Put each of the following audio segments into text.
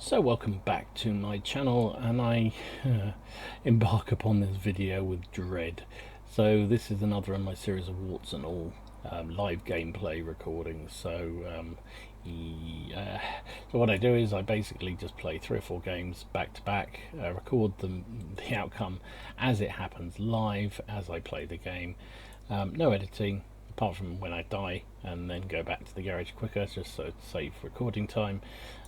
So welcome back to my channel, and I embark upon this video with dread. So this is another in my series of warts and all live gameplay recordings. So what I do is I basically just play 3 or 4 games back to back, record the outcome as it happens live as I play the game. No editing, apart from when I die, and then go back to the garage quicker just so to save recording time.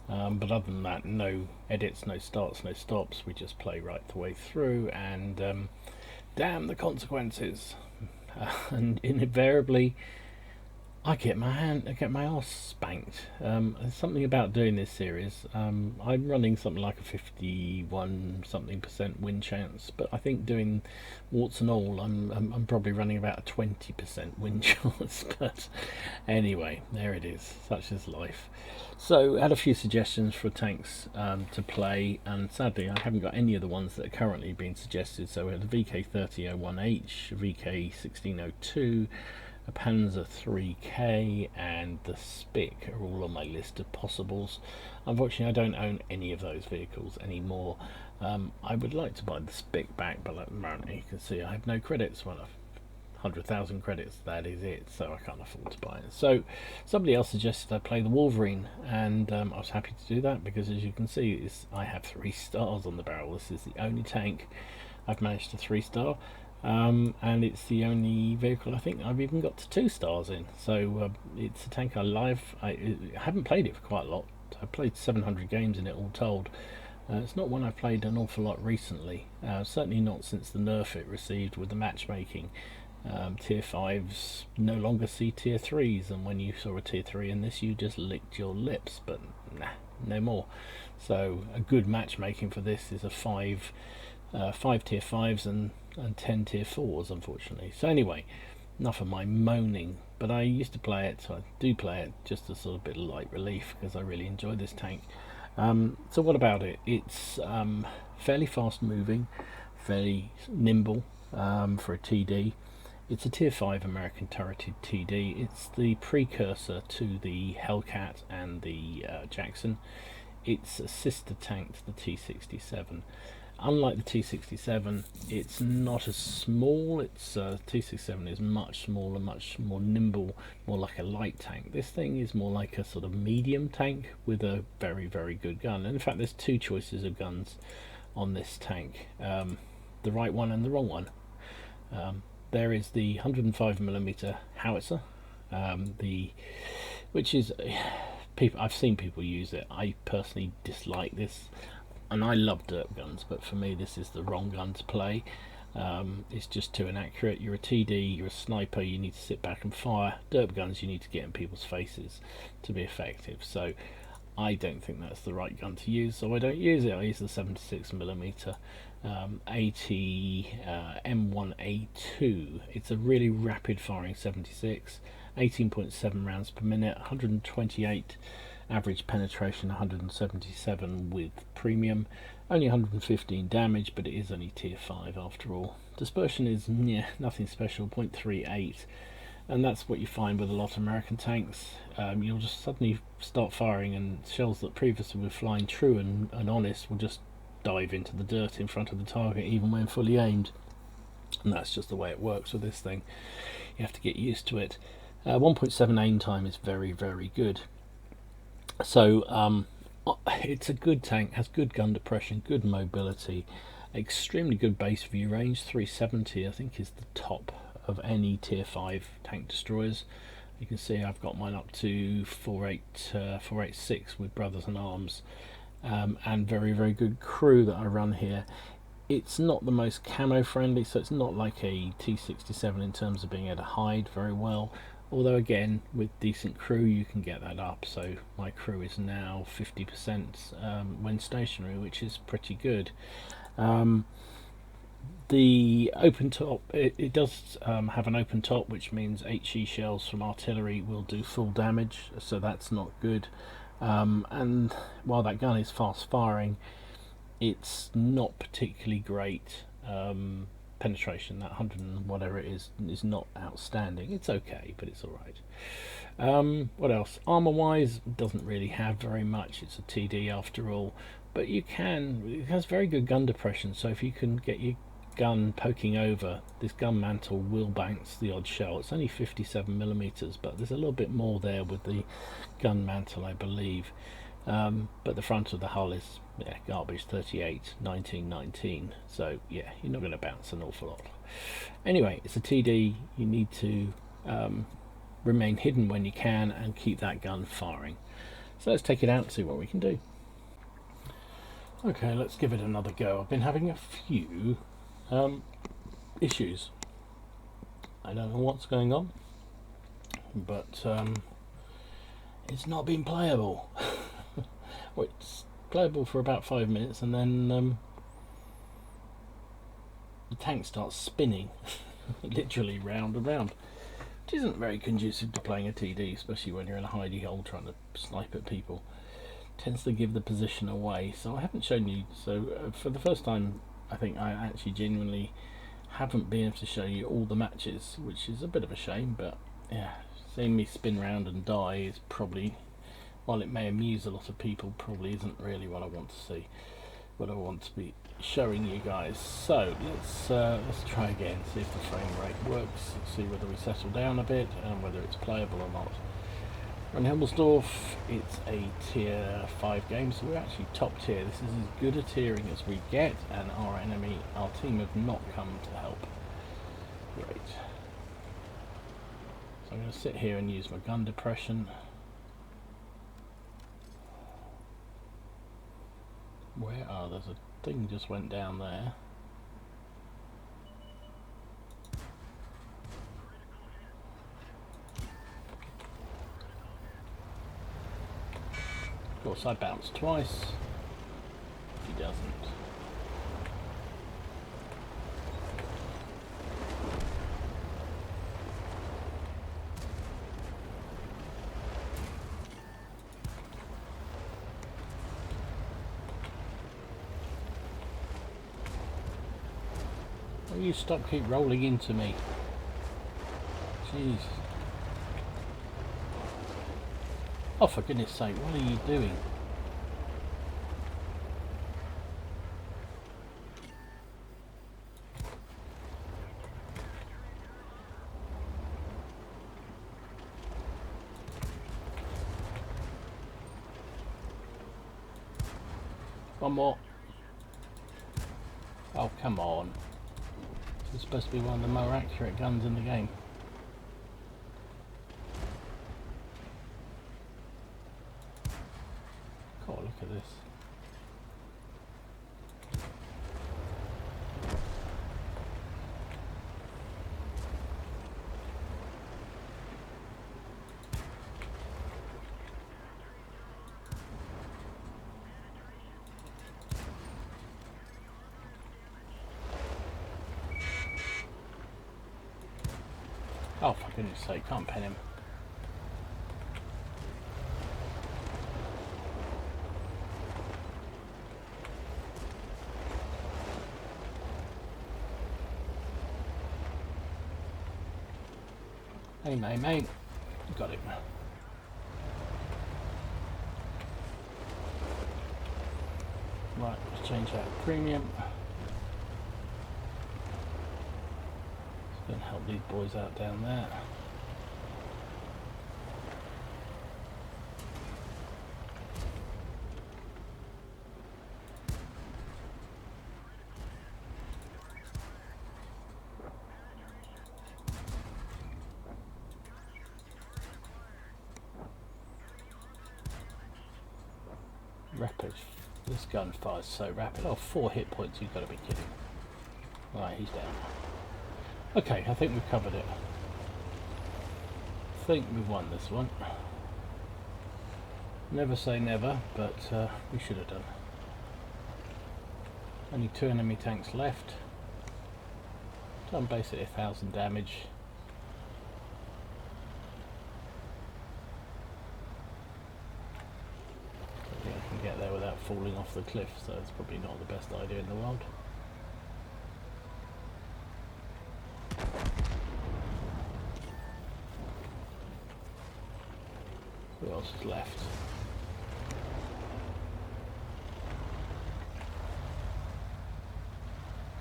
But other than that, no edits, no starts, no stops. We just play right the way through, and damn the consequences. And invariably, I get my ass spanked. There's something about doing this series. I'm running something like a 51 something % win chance, but I think doing warts and all, I'm probably running about a 20% win chance. But anyway, there it is. Such is life. So I had a few suggestions for tanks to play, and sadly I haven't got any of the ones that are currently being suggested. So we had the VK3001H, VK1602, a Panzer 3K, and the Spic are all on my list of possibles. Unfortunately, I don't own any of those vehicles anymore. I would like to buy the Spic back, but apparently you can see I have no credits. Well, 100,000 credits, that is it, so I can't afford to buy it. So somebody else suggested I play the Wolverine, and I was happy to do that because, as you can see, I have 3 stars on the barrel. This is the only tank I've managed to 3-star. And it's the only vehicle I think I've even got to 2 stars in. So it's a tank I haven't played it for quite a lot. I've played 700 games in it all told. It's not one I've played an awful lot recently, certainly not since the nerf it received with the matchmaking. Tier 5s no longer see tier 3s, and when you saw a tier 3 in this you just licked your lips, but nah, no more. So a good matchmaking for this is a 5 tier 5s and 10 tier 4s, unfortunately. So anyway, enough of my moaning, but I used to play it, so I do play it just as sort of a bit of light relief because I really enjoy this tank. So what about it? It's fairly fast moving, fairly nimble for a TD. It's a tier 5 American turreted TD. It's the precursor to the Hellcat and the Jackson. It's a sister tank to the T67. Unlike the T67, it's not as small. T67 is much smaller, much more nimble, more like a light tank. This thing is more like a sort of medium tank with a very, very good gun. And in fact, there's 2 choices of guns on this tank, the right one and the wrong one. There is the 105mm howitzer, which is I've seen people use it. I personally dislike this, and I love derp guns, but for me this is the wrong gun to play. It's just too inaccurate. You're a TD, you're a sniper, you need to sit back and fire. Derp guns you need to get in people's faces to be effective, so I don't think that's the right gun to use, so I don't use it. I use the 76mm 80 M1A2. It's a really rapid firing 76, 18.7 rounds per minute, 128 average penetration, 177 with premium, only 115 damage, but it is only tier 5 after all. Dispersion is nothing special, 0.38, and that's what you find with a lot of American tanks. You'll just suddenly start firing, and shells that previously were flying true and honest will just dive into the dirt in front of the target even when fully aimed, and that's just the way it works with this thing. You have to get used to it. 1.7 aim time is very, very good. So it's a good tank, has good gun depression, good mobility, extremely good base view range. 370 I think is the top of any tier 5 tank destroyers. You can see I've got mine up to 486 with Brothers in Arms, and very, very good crew that I run here. It's not the most camo friendly, so it's not like a T67 in terms of being able to hide very well, although again with decent crew you can get that up. So my crew is now 50% when stationary, which is pretty good. The open top, it does have an open top, which means HE shells from artillery will do full damage, so that's not good. And while that gun is fast firing, it's not particularly great penetration, that 100 and whatever it is not outstanding. It's okay, but it's all right. What else? Armor wise, doesn't really have very much. It's a TD after all, but it has very good gun depression, so if you can get your gun poking over, this gun mantle will bounce the odd shell. It's only 57mm, but there's a little bit more there with the gun mantle, I believe. But the front of the hull is garbage, 38, 19, 19. So yeah, you're not going to bounce an awful lot. Anyway, it's a TD. You need to remain hidden when you can and keep that gun firing. So let's take it out and see what we can do. Okay, let's give it another go. I've been having a few issues. I don't know what's going on, but it's not been playable. Well, it's playable for about 5 minutes, and then the tank starts spinning literally round and round, which isn't very conducive to playing a TD, especially when you're in a hidey hole trying to snipe at people. Tends to give the position away. So I haven't shown you, so for the first time I think I actually genuinely haven't been able to show you all the matches, which is a bit of a shame, but yeah, seeing me spin round and die is probably, while it may amuse a lot of people, probably isn't really what I want to see, what I want to be showing you guys. So let's try again, see if the frame rate works, see whether we settle down a bit and whether it's playable or not. On Himmelsdorf, it's a tier 5 game, so we're actually top tier. This is as good a tiering as we get, and our team have not come to help. Great. So I'm going to sit here and use my gun depression. There's a thing just went down there. Of course, I bounced twice. He doesn't. Will you keep rolling into me? Jeez. Oh, for goodness sake, what are you doing? One more. Oh, come on. This is supposed to be one of the more accurate guns in the game. God, look at this. Oh, for goodness sake, can't pen him. Hey, mate, got him. Right, let's change that to premium. Going to help these boys out down there. Rapid. This gun fires so rapid. Oh, 4 hit points, you've got to be kidding. Right, he's down. Okay, I think we've covered it. I think we've won this one. Never say never, but we should have done. Only 2 enemy tanks left. Done basically 1,000 damage. I think I can get there without falling off the cliff, so it's probably not the best idea in the world. Who else is left?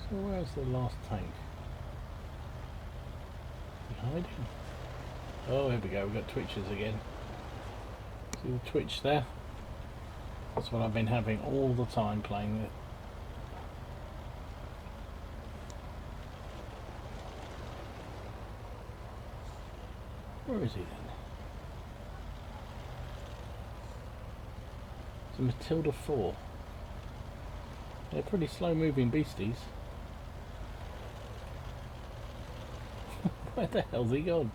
So where's the last tank? Is he hiding? Oh, here we go, we've got twitches again. See the twitch there? That's what I've been having all the time playing it. Where is he then? It's a Matilda 4. They're pretty slow moving beasties. Where the hell's he gone?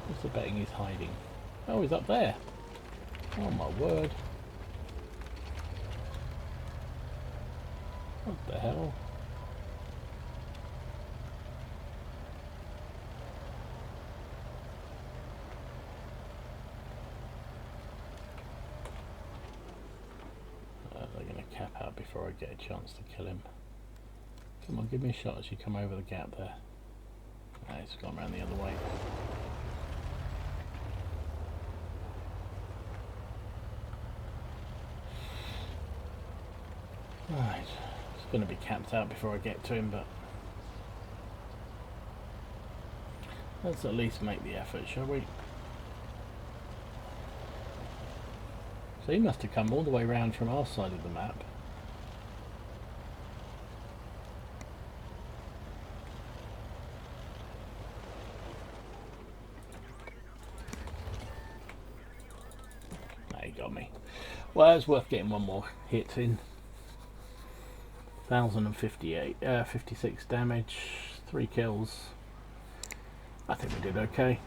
What's the betting he's hiding? Oh, he's up there. Oh my word. What the hell? They're going to cap out before I get a chance to kill him. Come on, give me a shot as you come over the gap there. Ah, he's gone around the other way. Right, it's going to be capped out before I get to him, but let's at least make the effort, shall we? So he must have come all the way round from our side of the map. He got me. Well, it's worth getting one more hit in. 1058, 56 damage, 3 kills. I think we did okay.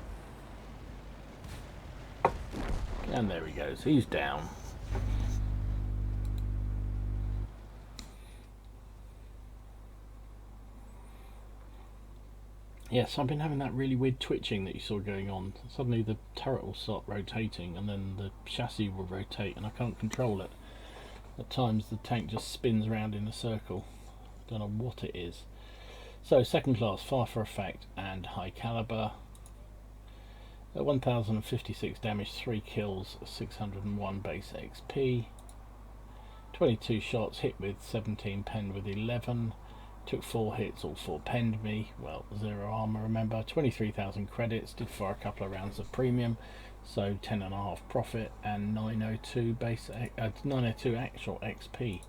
And there he goes, he's down. Yes, I've been having that really weird twitching that you saw going on. Suddenly the turret will start rotating and then the chassis will rotate and I can't control it. At times the tank just spins around in a circle. Don't know what it is. So second class, far for effect and high caliber. 1056 damage, 3 kills, 601 base XP. 22 shots, hit with 17, penned with 11. Took 4 hits, all 4 penned me. Well, 0 armor, remember. 23,000 credits, did fire a couple of rounds of premium. So 10.5 profit and 902 base, 902 actual XP.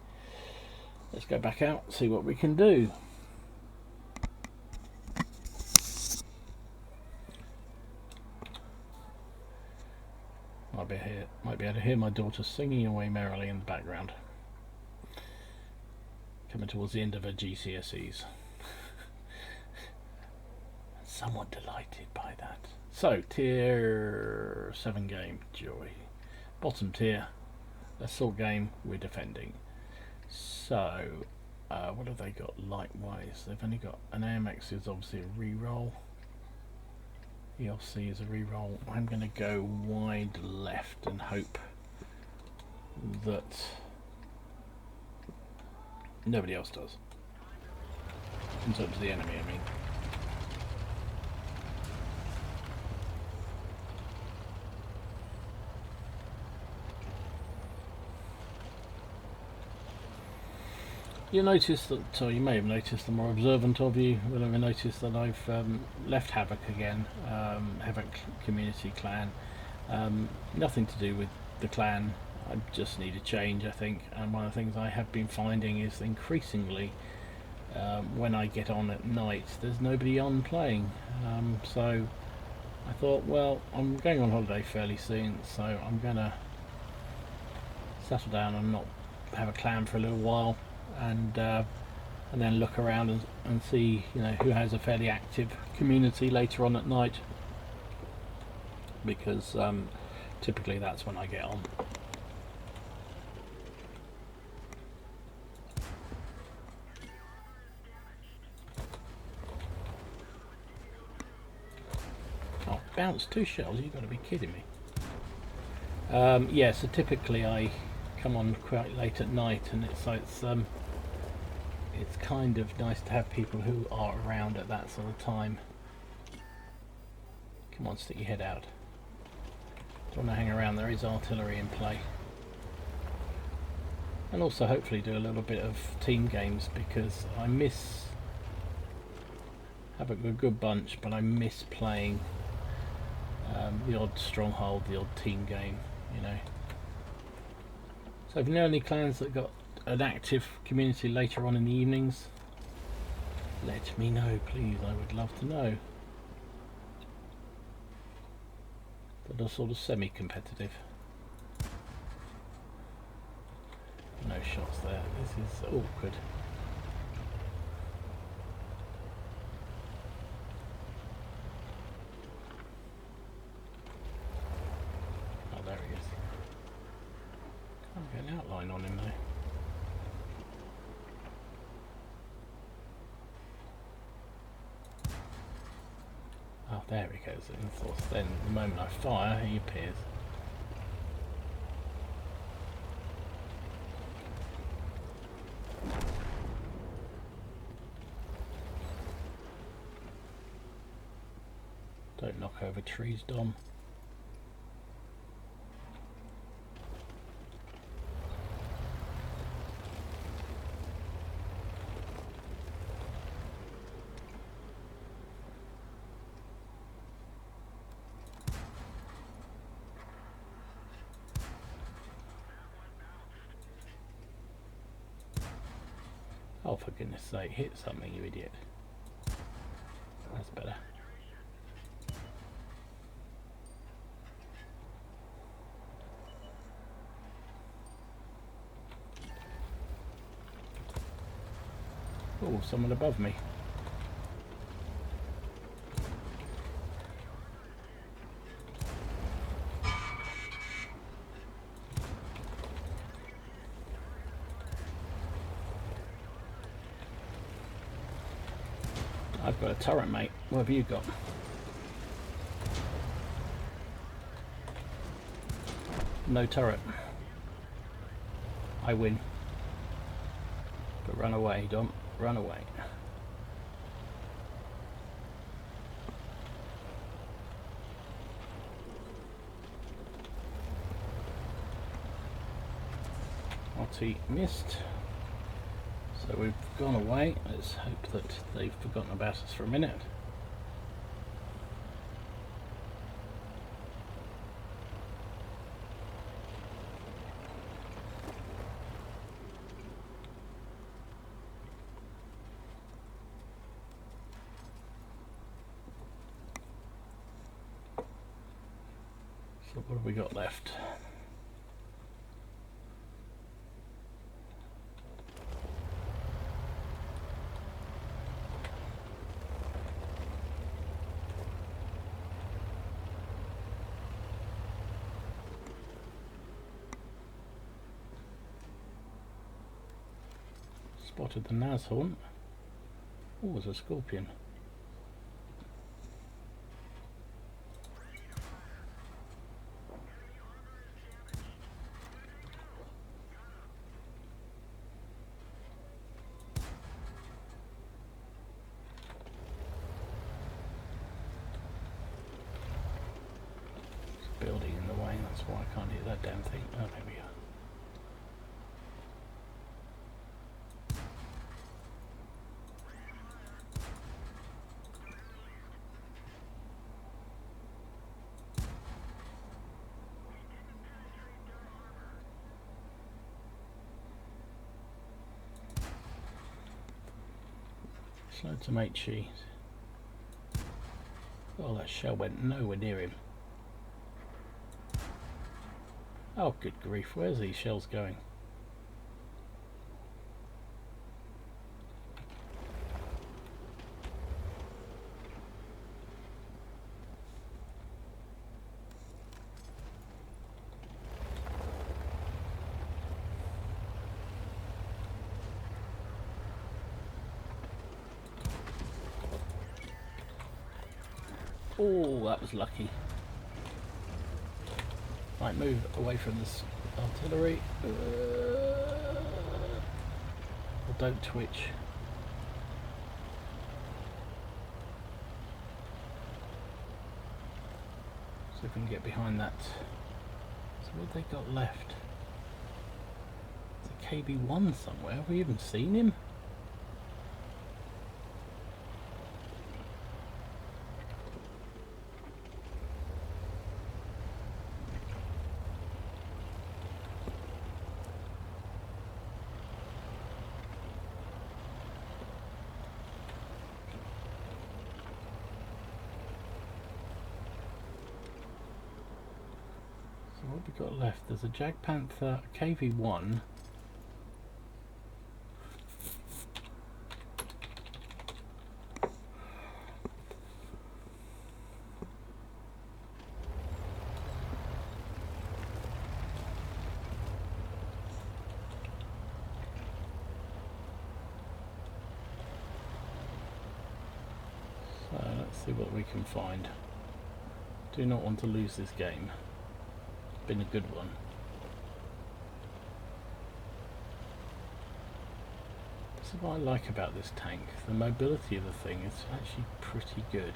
Let's go back out, see what we can do. Might be able to hear my daughter singing away merrily in the background. Coming towards the end of her GCSEs. Somewhat delighted by that. So, tier 7 game, joy. Bottom tier, assault game, we're defending. So, what have they got light-wise? They've only got an AMX is obviously a reroll. ELC is a reroll. I'm going to go wide left and hope that nobody else does. In terms of the enemy, I mean. You'll notice that, or you may have noticed, the more observant of you will have noticed that I've left Havoc again, Havoc Community Clan. Nothing to do with the clan, I just need a change, I think, and one of the things I have been finding is increasingly when I get on at night there's nobody on playing, so I thought, well, I'm going on holiday fairly soon, so I'm gonna settle down and not have a clan for a little while, and then look around and see, you know, who has a fairly active community later on at night, because typically that's when I get on. Oh, bounce 2 shells, you've got to be kidding me. Yeah, so typically I come on quite late at night, and it's kind of nice to have people who are around at that sort of time. Come on, stick your head out. Don't want to hang around, there is artillery in play. And also hopefully do a little bit of team games, because I have a good bunch, but I miss playing the odd stronghold, the odd team game, you know. So if you know any clans that got an active community later on in the evenings, let me know, please. I would love to know. That are sort of semi-competitive. No shots there. This is awkward. Oh, there he is. Can't get an outline on him though. Oh, there he goes. And of course, then the moment I fire, he appears. Don't knock over trees, Dom. Oh, for goodness sake, hit something, you idiot. That's better. Oh, someone above me. I've got a turret, mate. What have you got? No turret. I win. But run away, Dom. Run away. WOT missed. So we've gone away. Let's hope that they've forgotten about us for a minute. So what have we got left? Spotted the Nashorn. Oh, there's a scorpion. There's a building in the way, that's why I can't hit that damn thing. Oh, there we go. Slow to make cheese. Oh, that shell went nowhere near him. Oh, good grief, where's these shells going? Oh, that was lucky. Right, move away from this artillery. Or don't twitch. See if we can get behind that. So what have they got left? There's a KB1 somewhere. Have we even seen him? What have we got left? There's a Jag Panther, a KV1. So let's see what we can find. Do not want to lose this game. Been a good one. This is what I like about this tank. The mobility of the thing is actually pretty good.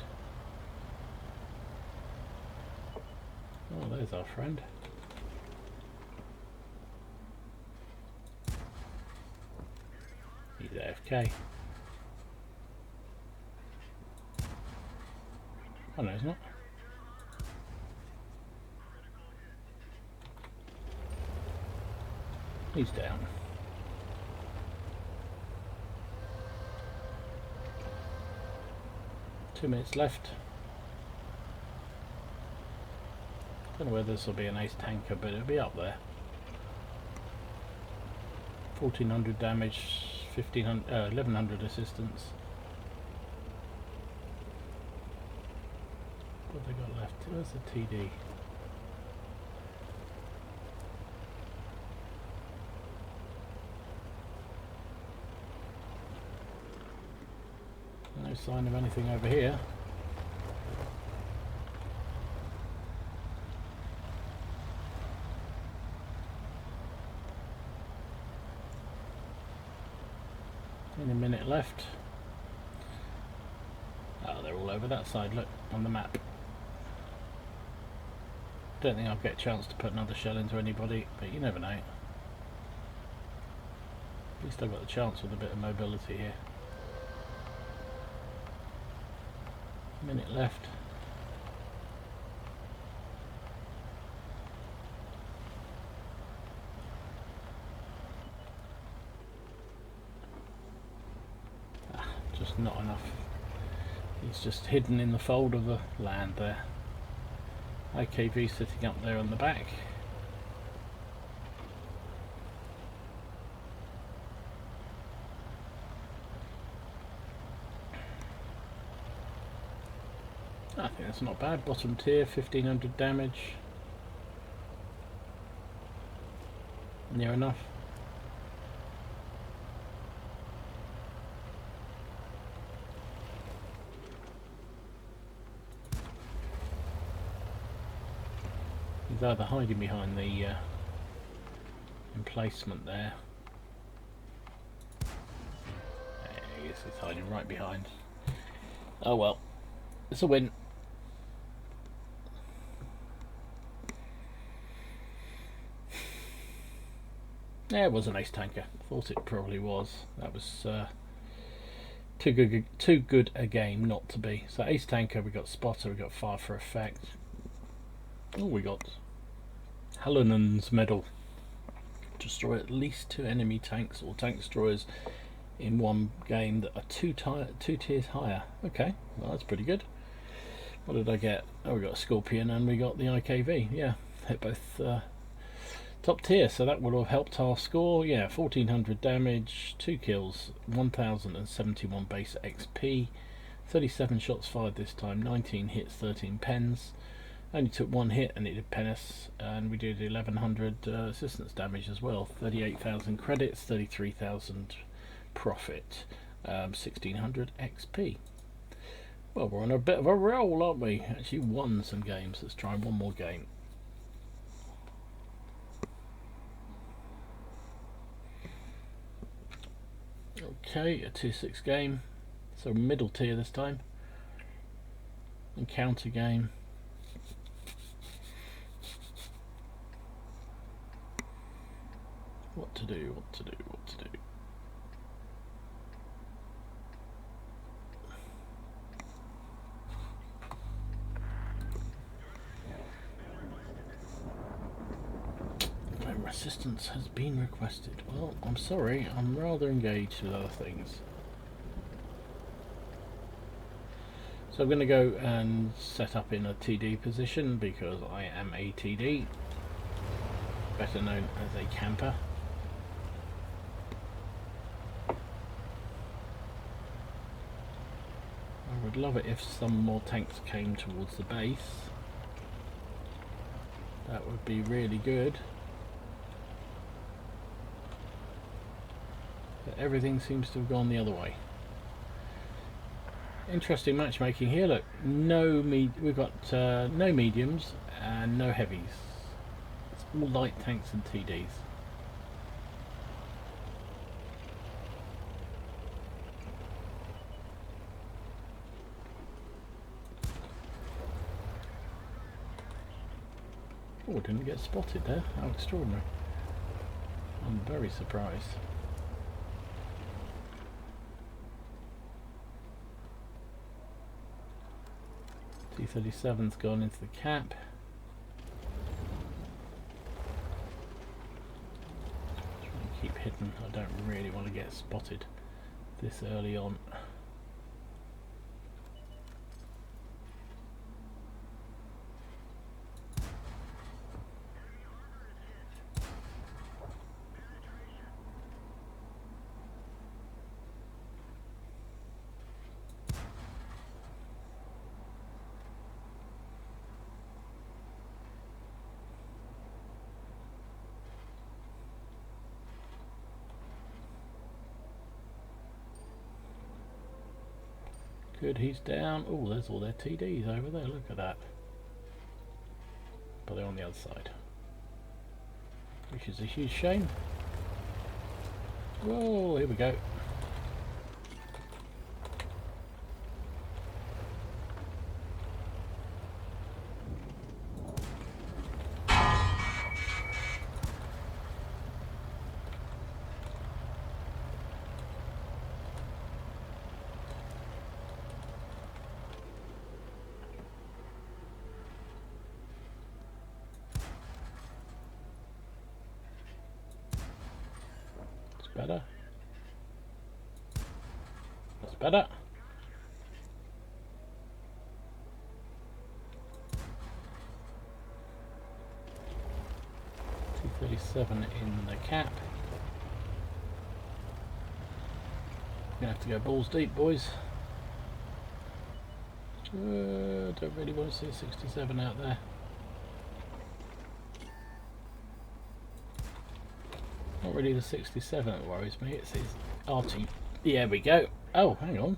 Oh, there's our friend. He's AFK. Oh no, he's not. He's down. Two minutes left. Don't know whether this will be an ace tanker, but it'll be up there. 1400 damage, 1100 assistance. What have they got left? Where's the TD? No sign of anything over here. In a minute left. Oh, they're all over that side, look, on the map. Don't think I'll get a chance to put another shell into anybody, but you never know. At least I've got the chance with a bit of mobility here. Minute left. Just not enough. He's just hidden in the fold of the land there. IKV sitting up there on the back. I think that's not bad. Bottom tier, 1500 damage. Near enough. He's either hiding behind the emplacement there. There he is, he's hiding right behind. Oh well, it's a win. Yeah, it was an ace tanker. Thought it probably was. That was too good a game not to be. So ace tanker, we got spotter, we got fire for effect. Oh, we got Hallinan's medal. Destroy at least 2 enemy tanks or tank destroyers in one game that are two tiers higher. Okay, well that's pretty good. What did I get? Oh, we got a Scorpion and we got the IKV. Yeah, hit both top tier, so that would have helped our score. Yeah, 1400 damage, 2 kills, 1071 base XP, 37 shots fired this time, 19 hits, 13 pens. Only took 1 hit and it did penis, and we did 1100 assistance damage as well. 38,000 credits, 33,000 profit, 1600 XP. Well, we're on a bit of a roll, aren't we? Actually won some games. Let's try one more game. Okay, a 2-6 game, so middle tier this time. Encounter game. What to do, what to do, what to do. Assistance has been requested. Well, I'm sorry, I'm rather engaged with other things. So I'm going to go and set up in a TD position because I am a TD, better known as a camper. I would love it if some more tanks came towards the base. That would be really good. But everything seems to have gone the other way. Interesting matchmaking here. Look, we've got no mediums and no heavies. It's all light tanks and TDs. Oh, didn't get spotted there. How extraordinary. I'm very surprised. T-37's gone into the cap. Trying to keep hidden. I don't really want to get spotted this early on. Good, he's down. Oh, there's all their TDs over there. Look at that. But they're on the other side, which is a huge shame. Whoa, here we go. Better. That's better. T-37 in the cap. Gonna have to go balls deep, boys. Don't really want to see a 67 out there. Not really the 67 that worries me, it's his RT. There we go. Oh, hang on.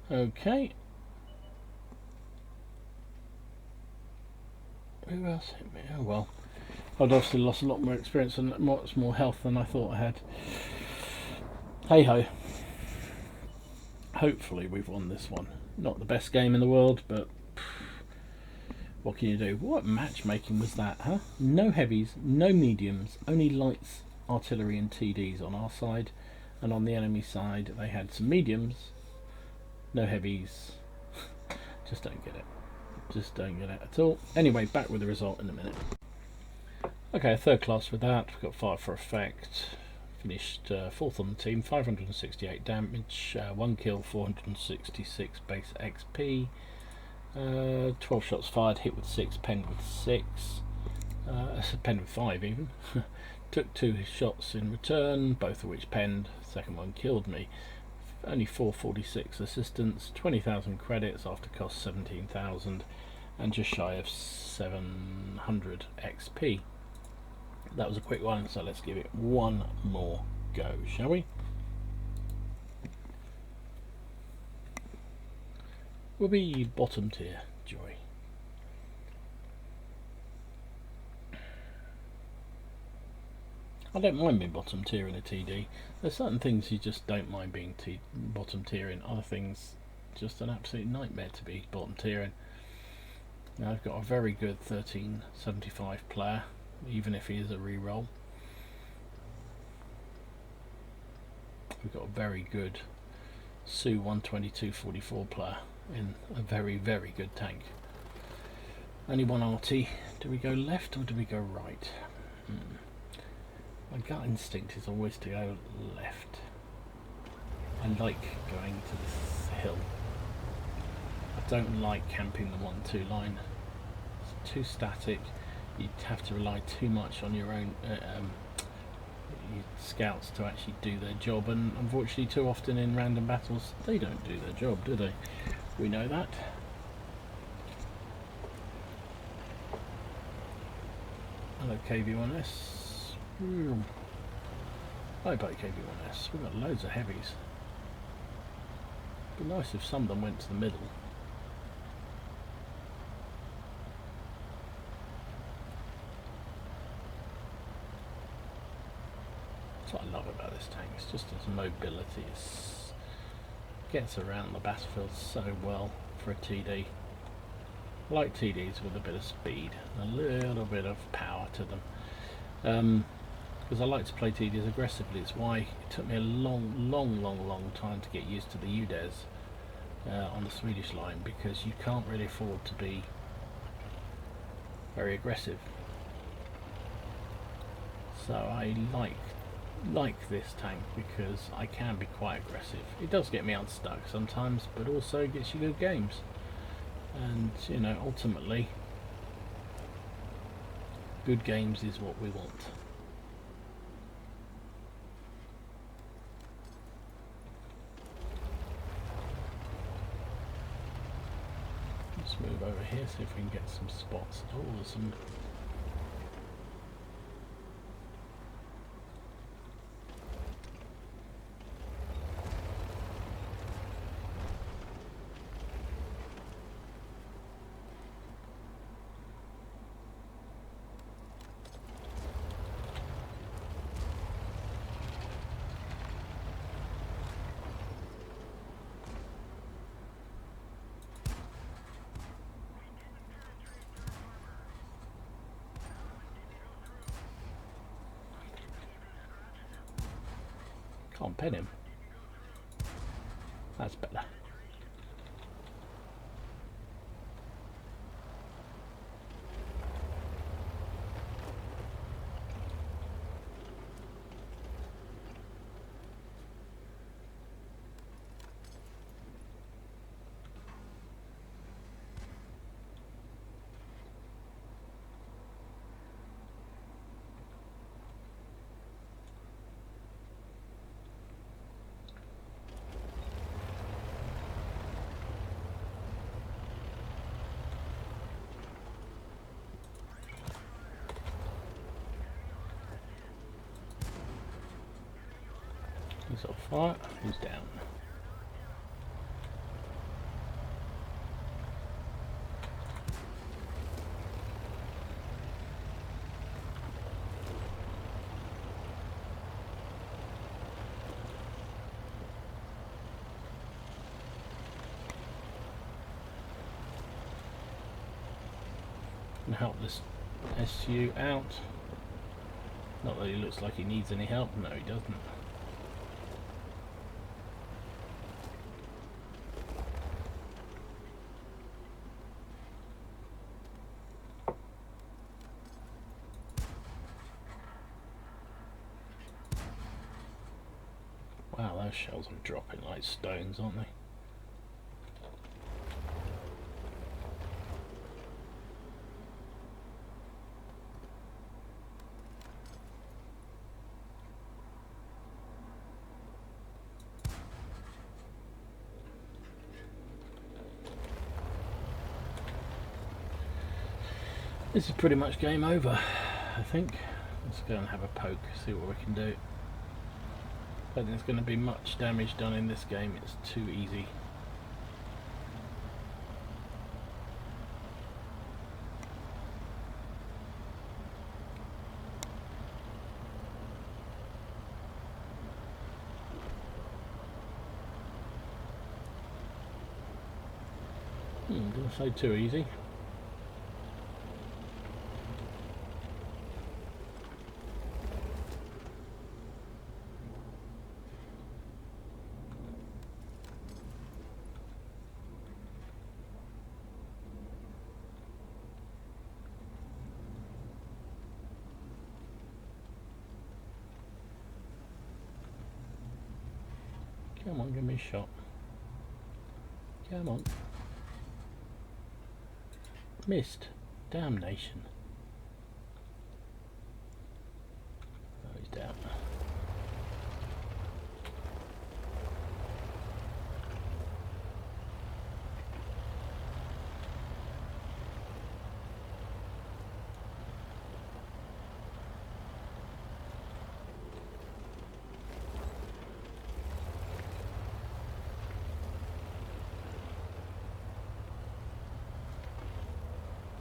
Okay. Who else hit me? Oh well. I'd obviously lost a lot more experience and much more health than I thought I had. Hey ho. Hopefully we've won this one. Not the best game in the world, but what can you do? What matchmaking was that, huh? No heavies, no mediums, only lights, artillery and TDs on our side, and on the enemy side they had some mediums, no heavies. Just don't get it. Just don't get it at all. Anyway, back with the result in a minute. Okay, third class with that. We've got 5 for effect. Finished 4th on the team, 568 damage, 1 kill, 466 base XP. 12 shots fired, hit with 6, penned with 6, penned with 5 even. Took 2 shots in return, both of which penned. Second one killed me. Only 446 assistance, 20,000 credits after cost 17,000, and just shy of 700 XP. That was a quick one, so let's give it one more go, shall we? Will be bottom tier, Joy. I don't mind being bottom tier in a TD. There's certain things you just don't mind being bottom tier in. Other things, just an absolute nightmare to be bottom tier in. Now I've got a very good 1375 player even if he is a re-roll. We've got a very good Su 122-44 player in a very, very good tank. Only one RT. Do we go left or do we go right? My gut instinct is always to go left. I like going to this hill. I don't like camping the 1-2 line. It's too static. You'd have to rely too much on your own your scouts to actually do their job, and unfortunately too often in random battles they don't do their job, do they? We know that. Hello KV1S. Bye bye KV1S. We've got loads of heavies. It'd be nice if some of them went to the middle. That's what I love about this tank. It's just its mobility. It gets around the battlefield so well for a TD. I like TDs with a bit of speed, a little bit of power to them. Because I like to play TDs aggressively. It's why it took me a long time to get used to the UDES on the Swedish line, because you can't really afford to be very aggressive. So I like this tank because I can be quite aggressive. It does get me unstuck sometimes, but also gets you good games. And you know, ultimately, good games is what we want. Let's move over here, see if we can get some spots at all. There's some can't pin him. That's better. He's on fire, he's down. And help this SU out. Not that he looks like he needs any help, no he doesn't. Wow, those shells are dropping like stones, aren't they? This is pretty much game over, I think. Let's go and have a poke, see what we can do. I don't think there's going to be much damage done in this game, it's too easy. Didn't say too easy. Come on, give me a shot. Come on. Missed. Damnation. Oh, he's down.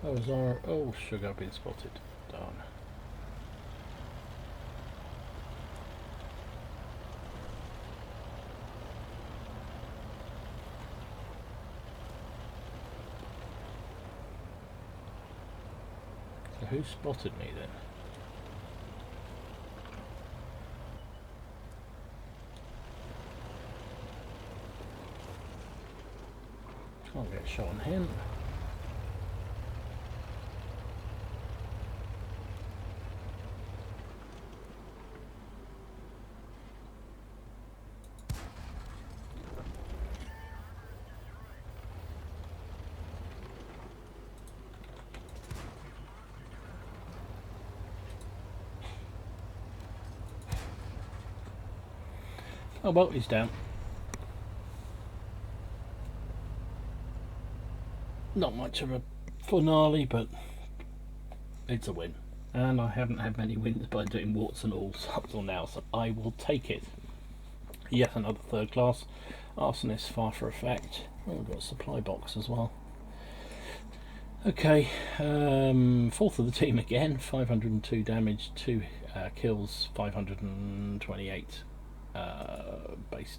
Oh, is our... Oh, sugar been spotted. Darn. So who spotted me then? Can't get a shot on him. Oh well, he's down. Not much of a finale, but it's a win. And I haven't had many wins by doing warts and all up till now, so I will take it. Yet another third class. Arsonist, far for effect. Oh, we've got a supply box as well. Okay, fourth of the team again. 502 damage, 2 kills, 528 base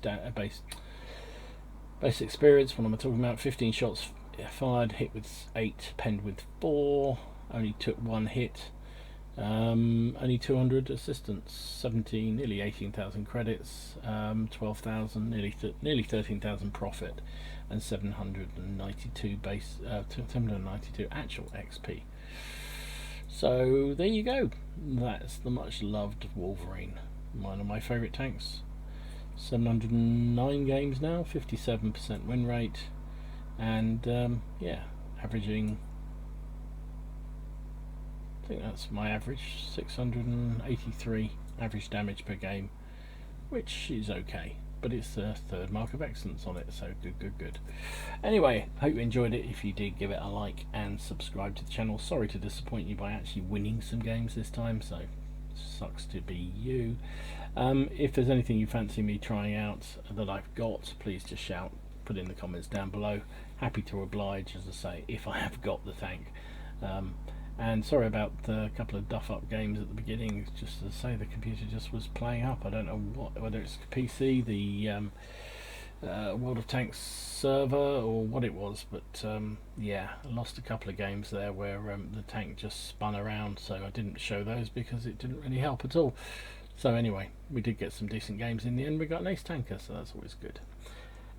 experience. What am I talking about? 15 shots fired, hit with 8, penned with 4, only took 1 hit, only 200 assistance, 17, nearly 18,000 credits, 12,000, nearly 13,000 profit, and 792 base, 792 actual XP. So there you go. That's the much loved Wolverine, one of my favourite tanks. 709 games now, 57% win rate, and yeah, averaging, I think that's my average, 683 average damage per game, which is okay, but it's the third mark of excellence on it, so good. Anyway, hope you enjoyed it. If you did, give it a like and subscribe to the channel. Sorry to disappoint you by actually winning some games this time, so sucks to be you. If there's anything you fancy me trying out that I've got, please just shout, put in the comments down below. Happy to oblige, as I say, if I have got the tank. And sorry about the couple of duff up games at the beginning. Just to say, the computer just was playing up. I don't know whether it's PC, the World of Tanks server, or what it was, but yeah, I lost a couple of games there where the tank just spun around, so I didn't show those because it didn't really help at all. So anyway, we did get some decent games in the end. We got an ace tanker, so that's always good.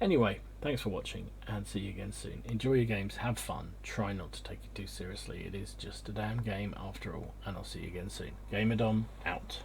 Anyway, thanks for watching, and see you again soon. Enjoy your games, have fun, try not to take it too seriously. It is just a damn game after all, and I'll see you again soon. Gamerdom out.